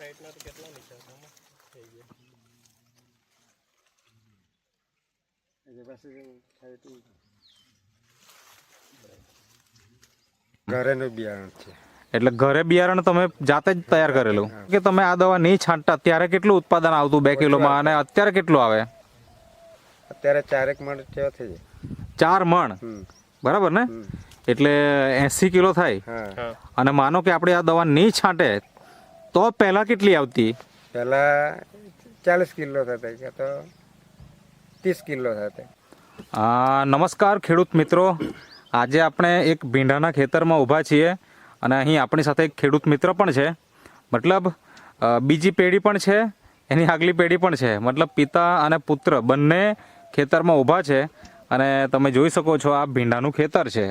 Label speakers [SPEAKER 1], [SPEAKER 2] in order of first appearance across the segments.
[SPEAKER 1] ઘરેનું બિયારણ છે.
[SPEAKER 2] એટલે ઘરે બિયારણ તમે જાતે જ તૈયાર કરેલું કે તમે આ દવા નહીં છાંટતા ત્યારે કેટલું ઉત્પાદન આવતું 2 કિલોમાં અને અત્યારે કેટલું આવે?
[SPEAKER 1] અત્યારે 4 મણ થયો થઈ જાય.
[SPEAKER 2] 4 મણ, બરાબર ને? એટલે 80 કિલો થાય.
[SPEAKER 1] હા.
[SPEAKER 2] અને માનો કે આપણે આ દવા નહીં છાંટે તો પહેલા કેટલી આવતી?
[SPEAKER 1] પહેલા 40 કિલો થતા કે તો 30 કિલો થતા.
[SPEAKER 2] નમસ્કાર ખેડૂત મિત્રો, આજે આપણે એક ભીંડાના ખેતરમાં ઊભા છીએ અને અહીં આપણી સાથે એક ખેડૂત મિત્ર પણ છે. મતલબ બીજી પેઢી પણ છે, એની આગલી પેઢી પણ છે. મતલબ પિતા અને પુત્ર બંને ખેતરમાં ઊભા છે અને તમે જોઈ શકો છો આ ભીંડાનું ખેતર છે.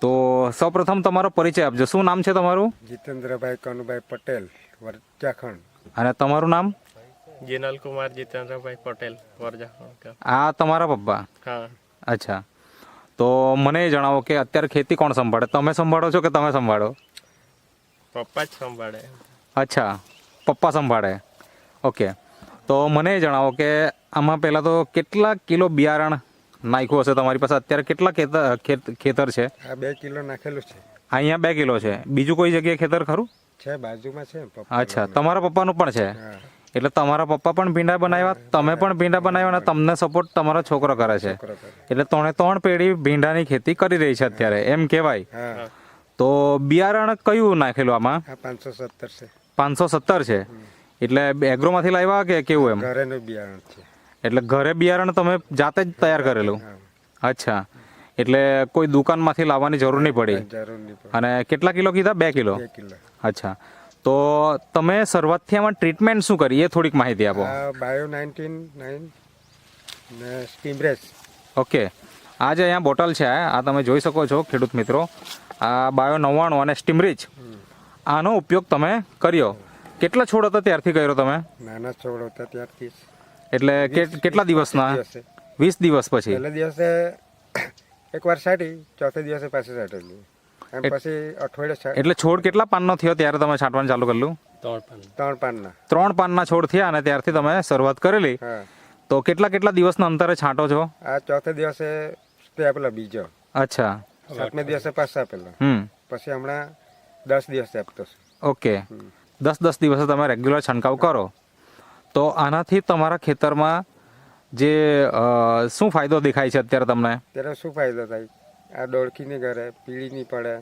[SPEAKER 2] તો સૌપ્રથમ તમારો પરિચય આપજો. શું નામ છે તમારું?
[SPEAKER 1] જીતેન્દ્રભાઈ કનુભાઈ પટેલ, વરજાખંડ.
[SPEAKER 2] અને તમારું નામ?
[SPEAKER 3] જીનલ કુમાર જીતેન્દ્રભાઈ પટેલ, વરજાખંડ.
[SPEAKER 2] આ તમારા પપ્પા?
[SPEAKER 3] હા.
[SPEAKER 2] અચ્છા, તો મને એ જણાવો કે અત્યારે ખેતી કોણ સંભાળે? તમે સંભાળો છો કે તમે સંભાળો?
[SPEAKER 3] પપ્પા જ સંભાળે.
[SPEAKER 2] અચ્છા, પપ્પા સંભાળે. ઓકે, તો મને એ જણાવો કે આમાં પહેલાં તો કેટલા કિલો બિયારણ નાખ્યું હશે તમારી પાસે? અત્યારે કેટલા ખેતર છે?
[SPEAKER 1] આ 2 કિલો નાખેલું છે.
[SPEAKER 2] અહીંયા 2 કિલો છે. બીજું કોઈ જગ્યાએ ખેતર ખરું?
[SPEAKER 1] છે, બાજુમાં છે.
[SPEAKER 2] અચ્છા, તમારા પપ્પાનું પણ છે.
[SPEAKER 1] હા.
[SPEAKER 2] એટલે તમારા પપ્પા પણ ભીંડા બનાવ્યા, તમે પણ ભીંડા બનાવ્યા અને તમને સપોર્ટ તમારો છોકરો કરે છે. એટલે 3 પેઢી ભીંડાની ખેતી કરી રહી છે અત્યારે, એમ કહેવાય.
[SPEAKER 1] હા.
[SPEAKER 2] તો બિયારણ કયું નાખેલું આમાં?
[SPEAKER 1] આ 517 છે.
[SPEAKER 2] 517 છે. એટલે એગ્રોમાંથી લાવ્યા કે કેવું એમ?
[SPEAKER 1] ઘરેનું બિયારણ છે.
[SPEAKER 2] એટલે ઘરે બિયારણ તમે જાતે જ તૈયાર કરેલું? અચ્છા, એટલે કોઈ દુકાનમાંથી લાવવાની જરૂર નહીં પડી.
[SPEAKER 1] જરૂર નહીં પડે.
[SPEAKER 2] અને કેટલા કિલો કીધા? 2 કિલો.
[SPEAKER 1] 2 કિલો.
[SPEAKER 2] અચ્છા, તો તમે શરૂઆતથી આમાં ટ્રીટમેન્ટ શું કરી એ થોડીક માહિતી આપો.
[SPEAKER 1] આ બાયો 99 ને સ્ટીમરેસ.
[SPEAKER 2] ઓકે, આ જે અહીંયા બોટલ છે આ તમે જોઈ શકો છો ખેડૂત મિત્રો. આ બાયો 99 અને સ્ટીમરીચ, આનો ઉપયોગ તમે કર્યો. કેટલા છોડ હતા ત્યારથી કર્યો તમે?
[SPEAKER 1] નાના છોડ હતા ત્યારથી.
[SPEAKER 2] એટલે કેટલા દિવસના? 20 દિવસ પછી?
[SPEAKER 1] પહેલા દિવસે એકવાર છાંટી, ચોથે દિવસે પાછી છાંટેલી. એમ પછી અઠવાડિયે.
[SPEAKER 2] એટલે છોડ કેટલા પાનનો થયો ત્યારે તમે છાંટવાનું ચાલુ કરેલું?
[SPEAKER 1] 3 પાનના.
[SPEAKER 2] 3 પાનના છોડ થયા અને ત્યારથી તમે શરૂઆત કરેલી.
[SPEAKER 1] હા.
[SPEAKER 2] તો કેટલા દિવસના અંતરે છાંટો છો?
[SPEAKER 1] આ ચોથે દિવસે સ્પ્રે આપેલો બીજો.
[SPEAKER 2] અચ્છા.
[SPEAKER 1] 7મે દિવસે પાછો આપેલો. પછી હમણાં 10 દિવસે આપતો છું.
[SPEAKER 2] ઓકે, 10 દિવસે તમે રેગ્યુલર છંટકાવ કરો. તો આનાથી તમારા ખેતરમાં જે શું ફાયદો દેખાય છે અત્યારે તમને?
[SPEAKER 1] ત્યારે શું ફાયદો થાય? આ ડોળખીની ઘરે પીળી નહીં પડે,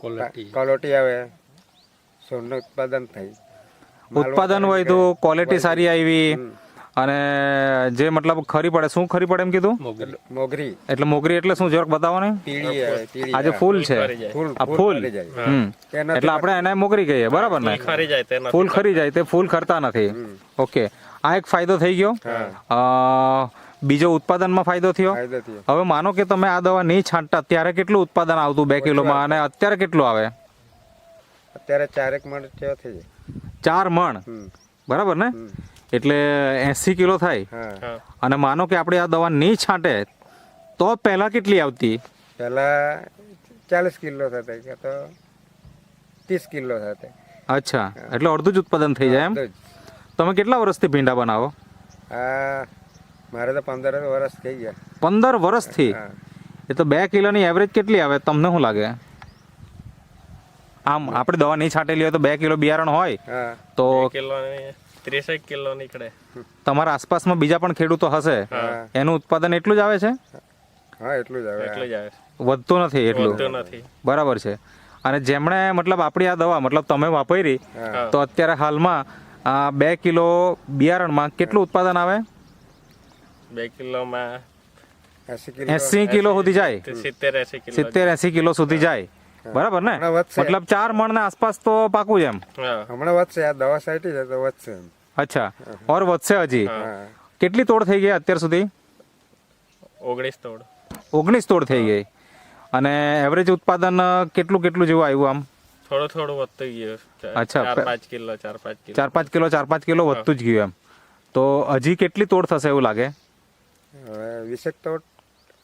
[SPEAKER 1] ક્વોલિટી આવે, સોનનું ઉત્પાદન થાય.
[SPEAKER 2] ઉત્પાદન હોય તો ક્વોલિટી સારી આવી અને જે મતલબ ખરી પડે. શું ખરી પડે એમ કીધું?
[SPEAKER 1] મોગરી.
[SPEAKER 2] એટલે મોગરી એટલે શું? જરાક બતાવો ને.
[SPEAKER 1] પીળી આવે, પીળી.
[SPEAKER 2] આ જે ફૂલ છે, આ ફૂલ, એટલે આપણે એને મોગરી કહીએ, બરાબર ને?
[SPEAKER 3] ખરી જાય તે
[SPEAKER 2] ફૂલ ખરી જાય, તે ફૂલ ખરતા નથી. ઓકે, આ એક ફાયદો થઈ ગયો. બીજો ઉત્પાદનમાં ફાયદો થયો. હવે માનો કે તમે આ દવા નહીં છાંટતા ત્યારે કેટલું ઉત્પાદન આવતું 2 કિલોમાં અને અત્યારે કેટલું આવે?
[SPEAKER 1] અત્યારે 4 મણ થયો થઈ જાય.
[SPEAKER 2] 4 મણ, બરાબર ને? એટલે 80 કિલો થાય.
[SPEAKER 1] હા.
[SPEAKER 2] અને માનો કે આપણે આ દવા નહીં છાંટે તો પહેલા કેટલી આવતી?
[SPEAKER 1] પહેલા 40 કિલો થતા કે તો 30 કિલો થતા.
[SPEAKER 2] અચ્છા, એટલે અડધું જ ઉત્પાદન થઈ જાય એમ. તમે કેટલા વર્ષથી ભીંડા બનાવો?
[SPEAKER 1] આ મારે તો 15 વર્ષ થઈ ગયા.
[SPEAKER 2] 15 વર્ષથી? એ તો 2 કિલોની એવરેજ કેટલી આવે તમને શું લાગે? આમ આપણે દવા નહીં છાંટેલી હોય તો 2 કિલો બિયારણ હોય તો
[SPEAKER 3] 30 કિલો નીકળે.
[SPEAKER 2] તમારા આસપાસમાં બીજા પણ ખેડૂતો હશે, એનું ઉત્પાદન એટલું જ આવે છે?
[SPEAKER 1] હા, એટલું જ આવે.
[SPEAKER 2] વધતું નથી એટલું? બરાબર છે. અને જેમણે મતલબ આપણી આ દવા મતલબ તમે વાપરી તો અત્યારે હાલમાં 2 કિલો બિયારણમાં કેટલું ઉત્પાદન આવે?
[SPEAKER 3] 2 કિલોમાં
[SPEAKER 2] 80 કિલો સુધી જાય. 70-80 કિલો સુધી જાય, બરાબર ને? મતલબ 4 મણ આસપાસ તો પાકું એમ.
[SPEAKER 1] હમણાં વધશે, આ દવા સાઈટી છે તો વધશે.
[SPEAKER 2] અચ્છા, ઓર વધશે હજી. કેટલી તોડ થઈ ગઈ અત્યાર સુધી?
[SPEAKER 3] 19 તોડ.
[SPEAKER 2] 19 તોડ થઈ ગઈ. અને એવરેજ ઉત્પાદન કેટલું જેવું આવ્યું આમ?
[SPEAKER 3] થોડું વધતું ગયું.
[SPEAKER 2] અચ્છા,
[SPEAKER 3] 4-5 કિલો
[SPEAKER 2] 4-5 કિલો વધતું જ ગયું એમ. તો હજી કેટલી તોડ થશે એવું લાગે?
[SPEAKER 1] 20 તોડ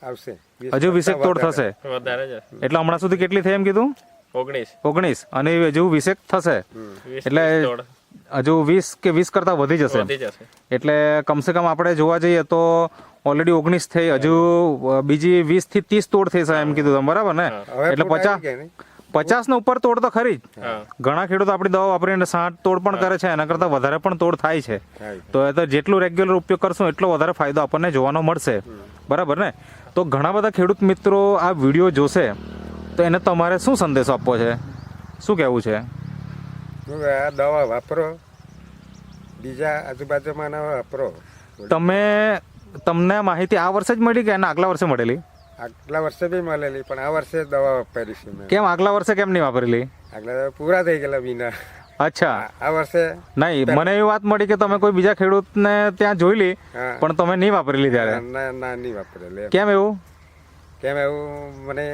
[SPEAKER 1] આવશે.
[SPEAKER 2] હજુ 20 તોડ થશે.
[SPEAKER 3] વધારે જ.
[SPEAKER 2] એટલે હમણાં સુધી કેટલી થઈ એમ કીધું?
[SPEAKER 3] 19
[SPEAKER 2] અને હજુ 20 થશે
[SPEAKER 3] 20
[SPEAKER 2] એટલે
[SPEAKER 3] તોડ
[SPEAKER 2] હજુ 20 કે 20 કરતાં વધી જશે
[SPEAKER 3] વધી જશે.
[SPEAKER 2] એટલે કમસે કમ આપણે જોવા જઈએ તો ઓલરેડી 19 થઈ, હજુ બીજી 20 થી 30 તોડ થશે એમ કીધું તમે, બરાબર ને?
[SPEAKER 1] હવે
[SPEAKER 2] એટલે
[SPEAKER 1] ફૂટ આવી ગયા ને?
[SPEAKER 2] 50 ને ઉપર તોડ તો ખરી જ.
[SPEAKER 3] હા
[SPEAKER 2] ઘણા ખેડૂતો આપણી દવા વાપરીને 60 તોડ પણ કરે છે, એના કરતાં વધારે પણ તોડ થાય છે.
[SPEAKER 1] થાય.
[SPEAKER 2] તો એ તો જેટલું રેગ્યુલર ઉપયોગ કરશું એટલો વધારે ફાયદો આપણને જોવાનો મળશે, બરાબર ને? તો ઘણા બધા ખેડૂત મિત્રો આ વિડીયો જોશે તો એને તમારે શું સંદેશો આપવો છે, શું કહેવું છે?
[SPEAKER 1] હું કહે, આ દવા વાપરો, બીજા આજુબાજુમાં ના વાપરો.
[SPEAKER 2] તમને માહિતી આ વર્ષે જ મળી કે એના આગલા વર્ષે મળેલી?
[SPEAKER 1] આગલા વર્ષે બી મળેલી, પણ આ વર્ષે દવા વાપરી છે મેં.
[SPEAKER 2] કેમ આગલા વર્ષે કેમ નહીં વાપરેલી?
[SPEAKER 1] આગલા પૂરા થઈ ગયેલા વિના.
[SPEAKER 2] અચ્છા,
[SPEAKER 1] આ વર્ષે
[SPEAKER 2] નહીં, મને એવી વાત મળી કે તમે કોઈ બીજા ખેડૂતને ત્યાં જોઈલી
[SPEAKER 1] હા.
[SPEAKER 2] પણ તમે નહીં વાપરેલી ત્યારે.
[SPEAKER 1] ના નહીં વાપરેલી.
[SPEAKER 2] કેમ એવું?
[SPEAKER 1] કેમ એવું મને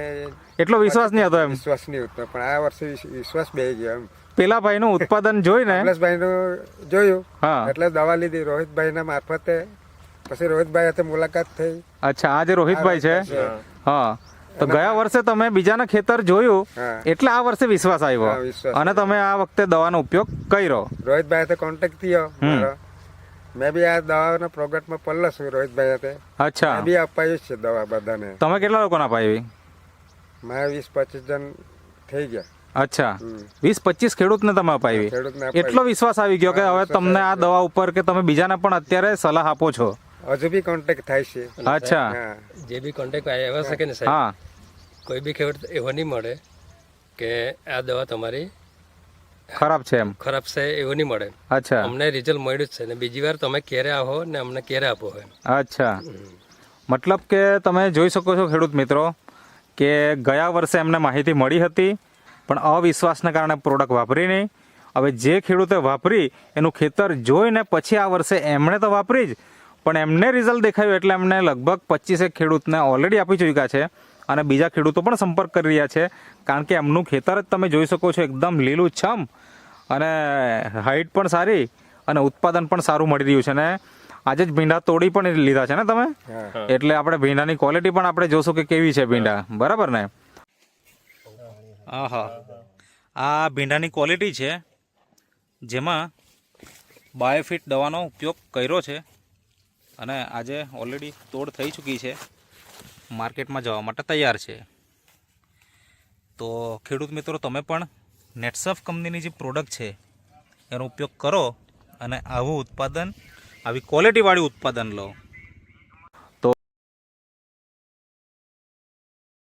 [SPEAKER 2] એટલો વિશ્વાસ નહીં હતો એમ?
[SPEAKER 1] વિશ્વાસ નહીં હતો, પણ આ વર્ષે વિશ્વાસ બેસી ગયો એમ.
[SPEAKER 2] પેલા ભાઈનું ઉત્પાદન જોઈને
[SPEAKER 1] કમલેશભાઈનું જોયું
[SPEAKER 2] હા.
[SPEAKER 1] એટલે દવા લીધી રોહિતભાઈના મારફતે. પછી રોહિતભાઈ સાથે મુલાકાત થઈ.
[SPEAKER 2] અચ્છા, આ જે રોહિતભાઈ છે, હા, તો ગયા વર્ષે તમે બીજાના ખેતર જોયું
[SPEAKER 1] હા.
[SPEAKER 2] એટલે આ વર્ષે વિશ્વાસ આવ્યો
[SPEAKER 1] હા, વિશ્વાસ
[SPEAKER 2] અને તમે આ વખતે દવાનો ઉપયોગ કર્યો.
[SPEAKER 1] રોહિતભાઈ સાથે કોન્ટેક્ટ થયો મારો. મેં બી આ દવાના પ્રોજેક્ટમાં પડલો છું રોહિતભાઈ સાથે.
[SPEAKER 2] અચ્છા,
[SPEAKER 1] મેં બી અપાયું છે દવા બધાને.
[SPEAKER 2] તમે કેટલા લોકોને અપાવી?
[SPEAKER 1] મારા 20-25 જણ થઈ ગયા.
[SPEAKER 2] અચ્છા, 20-25 ખેડૂતને તમે અપાવી.
[SPEAKER 1] ખેડૂતને અપાવી.
[SPEAKER 2] એટલો વિશ્વાસ આવી ગયો કે હવે તમને આ દવા ઉપર કે તમે બીજાને પણ અત્યારે સલાહ આપો છો.
[SPEAKER 1] હજુ બી કોન્ટેક્ટ થાય છે.
[SPEAKER 2] અચ્છા,
[SPEAKER 1] હા.
[SPEAKER 4] જે બી કોન્ટેક્ટ આવ્યા શકે ને સાહેબ,
[SPEAKER 2] હા,
[SPEAKER 4] કોઈ બી ખેડૂત એવો નહીં મળે કે આ દવા તમારી
[SPEAKER 2] ખરાબ છે એમ.
[SPEAKER 4] ખરાબ છે એવું નહીં મળે.
[SPEAKER 2] અચ્છા,
[SPEAKER 4] અમને રિઝલ્ટ મળ્યું જ છે ને બીજી વાર તમે ક્યારે આવો ને અમને ક્યારે આપો એમ.
[SPEAKER 2] અચ્છા, મતલબ કે તમે જોઈ શકો છો ખેડૂત મિત્રો કે ગયા વર્ષે એમને માહિતી મળી હતી પણ અવિશ્વાસના કારણે પ્રોડક્ટ વાપરી નહીં. હવે જે ખેડૂતે વાપરી એનું ખેતર જોઈને પછી આ વર્ષે એમણે તો વાપરી જ, પણ એમને રિઝલ્ટ દેખાયું એટલે એમને લગભગ 25 ખેડૂતને ઓલરેડી આપી ચૂક્યા છે અને બીજા ખેડૂતો પણ સંપર્ક કરી રહ્યા છે, કારણ કે એમનું ખેતર જ તમે જોઈ શકો છો એકદમ લીલું છમ અને હાઈટ પણ સારી અને ઉત્પાદન પણ સારું મળી રહ્યું છે. ને આજે જ ભીંડા તોડી પણ લીધા છે ને તમે,
[SPEAKER 1] હા.
[SPEAKER 2] એટલે આપણે ભીંડાની ક્વોલિટી પણ આપણે જોશું કે કેવી છે ભીંડા, બરાબર ને? હા, આ ભીંડાની ક્વોલિટી છે જેમાં બાયોફિટ દવાનો ઉપયોગ કર્યો છે અને આજે ઓલરેડી તોડ થઈ ચૂકી છે, માર્કેટમાં જવા માટે તૈયાર છે. તો ખેડૂત મિત્રો તમે પણ નેટસફ કંપનીની જે પ્રોડક્ટ છે એનો ઉપયોગ કરો અને આવું ઉત્પાદન, આવી ક્વોલિટીવાળું ઉત્પાદન લો.